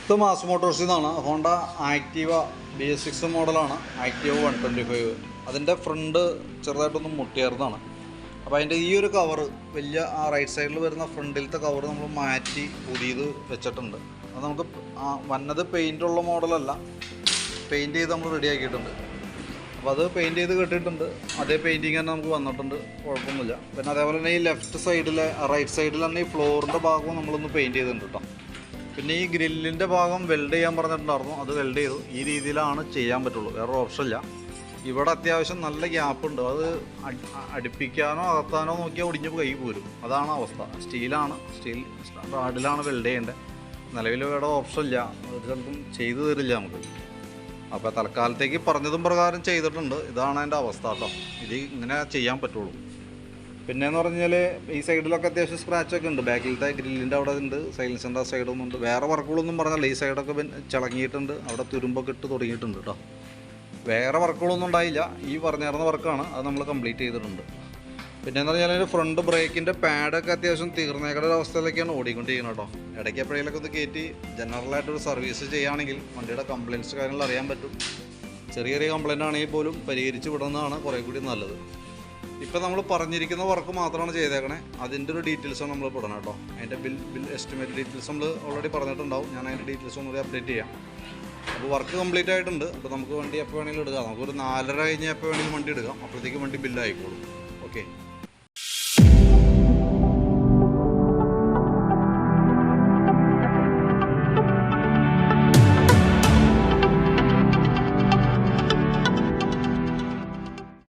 ഇത് മാസ് മോട്ടോഴ്സിൽ നിന്നാണ്. Honda Activa BS6 മോഡലാണ്. ആക്റ്റീവ 125. അതിൻ്റെ ഫ്രണ്ട് ചെറുതായിട്ടൊന്നും മുട്ടിയായിരുന്നതാണ്. അപ്പോൾ അതിൻ്റെ ഈ ഒരു കവറ് വലിയ ആ റൈറ്റ് സൈഡിൽ വരുന്ന ഫ്രണ്ടിലത്തെ കവർ നമ്മൾ മാറ്റി പുതിയത് വെച്ചിട്ടുണ്ട്. അത് നമുക്ക് വന്നത് പെയിൻ്റുള്ള മോഡലല്ല, പെയിൻറ്റ് ചെയ്ത് നമ്മൾ റെഡി ആക്കിയിട്ടുണ്ട്. അപ്പോൾ അത് പെയിൻറ്റ് ചെയ്ത് കെട്ടിയിട്ടുണ്ട്. അതേ പെയിൻറ്റിങ് തന്നെ നമുക്ക് വന്നിട്ടുണ്ട്, കുഴപ്പമൊന്നുമില്ല. പിന്നെ അതേപോലെ തന്നെ ഈ ലെഫ്റ്റ് സൈഡിലെ റൈറ്റ് സൈഡിൽ തന്നെ ഈ ഫ്ലോറിൻ്റെ ഭാഗവും നമ്മളൊന്ന് പെയിൻറ്റ് ചെയ്തിട്ടുണ്ട് കേട്ടോ. പിന്നെ ഈ ഗ്രില്ലിൻ്റെ ഭാഗം വെൽഡ് ചെയ്യാൻ പറഞ്ഞിട്ടുണ്ടായിരുന്നു, അത് വെൽഡ് ചെയ്തു. ഈ രീതിയിലാണ് ചെയ്യാൻ പറ്റുള്ളൂ, വേറൊരു ഓപ്ഷനില്ല. ഇവിടെ അത്യാവശ്യം നല്ല ഗ്യാപ്പുണ്ട്, അത് അടുപ്പിക്കാനോ അകത്താനോ നോക്കിയാൽ ഒടിഞ്ഞ് കൈ പോരും. അതാണ് അവസ്ഥ. സ്റ്റീലാണ്, സ്റ്റീൽ റാഡിലാണ് വെൽഡ് ചെയ്യേണ്ടത്. നിലവിൽ വേറെ ഓപ്ഷനില്ല, ഒരു സ്ഥലത്തും ചെയ്തു തരില്ല നമുക്ക്. അപ്പോൾ തൽക്കാലത്തേക്ക് പറഞ്ഞതും പ്രകാരം ചെയ്തിട്ടുണ്ട്. ഇതാണ് അതിൻ്റെ അവസ്ഥ കേട്ടോ. ഇത് ഇങ്ങനെ ചെയ്യാൻ പറ്റുള്ളൂ. പിന്നെയെന്ന് പറഞ്ഞാൽ ഈ സൈഡിലൊക്കെ അത്യാവശ്യം സ്ക്രാച്ചൊക്കെ ഉണ്ട്. ബാക്കിലത്തെ ഗ്രില്ലിൻ്റെ അവിടെ ഉണ്ട്, സൈലൻസറിൻ്റെ ആ സൈഡൊന്നും ഉണ്ട്. വേറെ വർക്കുകളൊന്നും പറഞ്ഞാൽ ഈ സൈഡൊക്കെ ചിളങ്ങിയിട്ടുണ്ട്, അവിടെ തുരുമ്പൊക്കെ ഇട്ട് തുടങ്ങിയിട്ടുണ്ട് കേട്ടോ. വേറെ വർക്കുകളൊന്നും ഉണ്ടായില്ല, ഈ പറഞ്ഞിരുന്ന വർക്കാണ്, അത് നമ്മൾ കംപ്ലീറ്റ് ചെയ്തിട്ടുണ്ട്. പിന്നെയെന്ന് പറഞ്ഞാൽ ഫ്രണ്ട് ബ്രേക്കിൻ്റെ പാഡൊക്കെ അത്യാവശ്യം തീർന്നേക്കുന്ന ഒരു അവസ്ഥയിലേക്കാണ് ഓടിക്കൊണ്ടിരിക്കുന്നത് കേട്ടോ. ഇടയ്ക്ക് എപ്പോഴേലൊക്കെ ഒന്ന് കയറ്റി ജനറലായിട്ടൊരു സർവീസ് ചെയ്യുകയാണെങ്കിൽ വണ്ടിയുടെ കംപ്ലയിൻറ്റ്സ് കാര്യങ്ങൾ അറിയാൻ പറ്റും. ചെറിയ ചെറിയ കംപ്ലയിൻ്റ് ആണെങ്കിൽ പോലും പരിഹരിച്ച് വിടുന്നതാണ് കുറേ കൂടി നല്ലത്. ഇപ്പോൾ നമ്മൾ പറഞ്ഞിരിക്കുന്ന വർക്ക് മാത്രമാണ് ചെയ്തേക്കണേ, അതിൻ്റെ ഒരു ഡീറ്റെയിൽസാണ് നമ്മൾ പെടണം കേട്ടോ. അതിൻ്റെ ബിൽ എസ്റ്റിമേറ്റ് ഡീറ്റെയിൽസ് നമ്മൾ ഓൾറെഡി പറഞ്ഞിട്ടുണ്ടാവും. ഞാൻ അതിൻ്റെ ഡീറ്റെയിൽസ് ഒന്നുകൂടി അപ്ഡേറ്റ് ചെയ്യാം. അപ്പോൾ വർക്ക് കംപ്ലീറ്റ് ആയിട്ടുണ്ട്. അപ്പോൾ നമുക്ക് വണ്ടി എപ്പോൾ വേണമെങ്കിലും എടുക്കാം. നമുക്കൊരു 4:30 കഴിഞ്ഞ് എപ്പോൾ വേണമെങ്കിലും വണ്ടി എടുക്കാം. അപ്പോഴത്തേക്ക് വണ്ടി ബില്ലായിക്കോളും. ഓക്കെ.